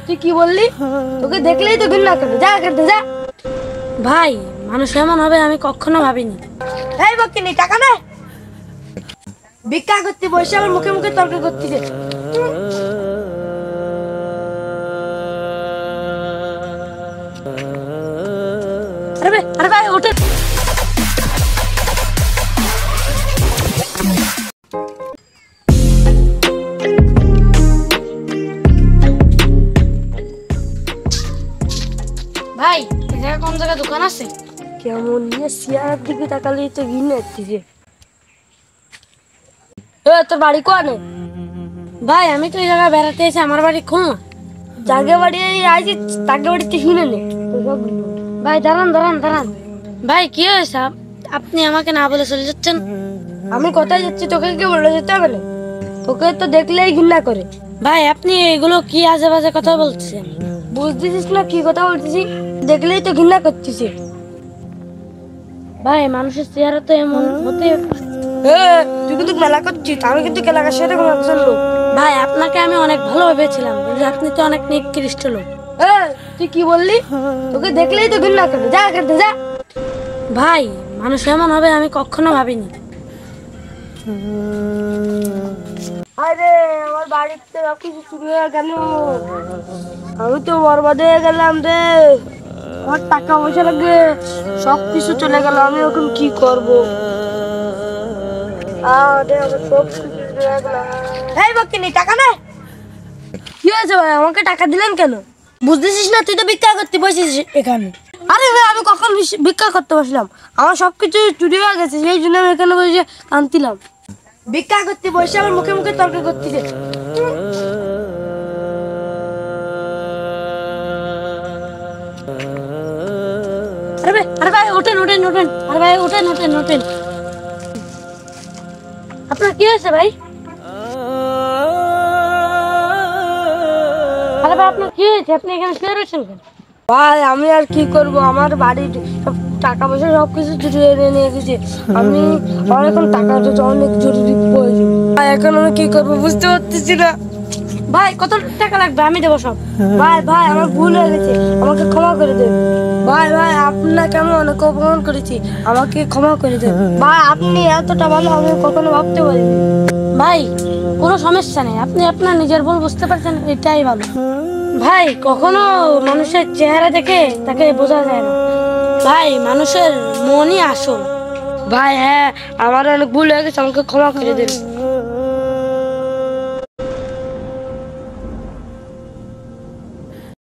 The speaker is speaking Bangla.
তুই কি বললি? তোকে দেখলেই তো ঘৃণা করে। যা করতে যা। ভাই মানুষ এমন হবে আমি কখনো ভাবিনি। এই বকিনি টাকা নে। ভিক্ষা করতে বসে আমার মুখে মুখে তর্ক করতেছে। আরে ভাই ওঠে। ভাই এই জায়গা কোন জায়গায় দোকান আছে? কেমন নিয়ে চেয়ারের দিকে তাকালেই তো ঘৃণা আসতেছে। তোর বাড়ি কোয়ানে? ভাই আমি তো এই জায়গায় বেড়াতে এসে, আমার বাড়ি খুলনা। জাগে বাড়ি আইছি, তাকে বাড়িতে শুনে নে। ভাই দাঁড়ান দাঁড়ান দাঁড়ান। ভাই কি হয়েছে? আপনি আমাকে না বলে চলে যাচ্ছেন। আমি কোথায় যাচ্ছি তোকে কি বলে যেতে হবে না? তোকে তো দেখলেই ঘৃণা করে। ভাই আপনি এগুলো কি আজে বাজে কথা বলছেন? বুঝতেছিস না কি কথা বলতেছি? দেখলেই তো ঘৃণা করতেছি। ভাই মানুষের চেহারা তো এমন হতে। তুই কিন্তু মেলা করছিস, আমি কিন্তু এলাকার সাথে কোনো একজন লোক। ভাই আপনাকে আমি অনেক ভালো ভেবেছিলাম, কিন্তু আপনি তো অনেক নিকৃষ্ট লোক। তুই কি বললি? তোকে দেখলেই তো ঘৃণা করে। যা করতে যা। ভাই মানুষ এমন হবে আমি কখনো ভাবিনি। আরে আমার বাড়িতে সবকিছু চুরি হয়ে গেল, আমি তো বরবাদ হয়ে গেলাম রে। আমার টাকা পয়সা লাগবে, সবকিছু চলে গেল, আমি এখন কি করবো? এই বকিনি টাকা নে। কি হয়েছে ভাই, আমাকে টাকা দিলেন কেন? বুঝতেছিস না তুই তো ভিক্ষা করতে বসেছিস এখানে। আরে ভাই আমি কখন ভিক্ষা করতে বসলাম? আমার সবকিছু চুরি হয়ে গেছে, সেই জন্য আমি এখানে বসে কাঁদছিলাম। ভিক্ষা করতে বসে আমার মুখে মুখে তর্ক করতেছে। আরে ভাই ওঠেন ওঠেন ওঠেন। আরে ভাই ওঠেন ওঠেন ওঠেন। আপনার কি হয়েছে ভাই? আরে ভাই আপনার কি হয়েছে? আপনি এখানে শুয়ে রয়েছেন কেন? ভাই আমি আর কি করব, আমার বাড়ির সব টাকা পয়সা সবকিছু চুরি হয়ে নিয়ে গেছে। আমি আমার এখন টাকাটা অনেক জরুরি প্রয়োজন। ভাই এখন আমি কি করবো বুঝতে পারতেছি না। ভাই কত টাকা লাগবে? আমি দেবো সব। ভাই ভাই আমার ভুল হয়ে গেছে, আমাকে ক্ষমা করে দেন। ভাই ভাই আপনাকে আমি অনেক অপমান করেছি, আমাকে ক্ষমা করে দেন। ভাই আপনি এতটা ভালো আমি কখনো ভাবতে পারিনি। ভাই কোনো সমস্যা নেই, আপনি আপনার নিজের ভুল বুঝতে পারছেন, এটাই ভালো। ভাই কখনো মানুষের চেহারা দেখে তাকে বোঝা যায় না, ভাই মানুষের মনই আসল। ভাই হ্যাঁ আমার অনেক ভুল হয়ে গেছে, আমাকে ক্ষমা করে দেন।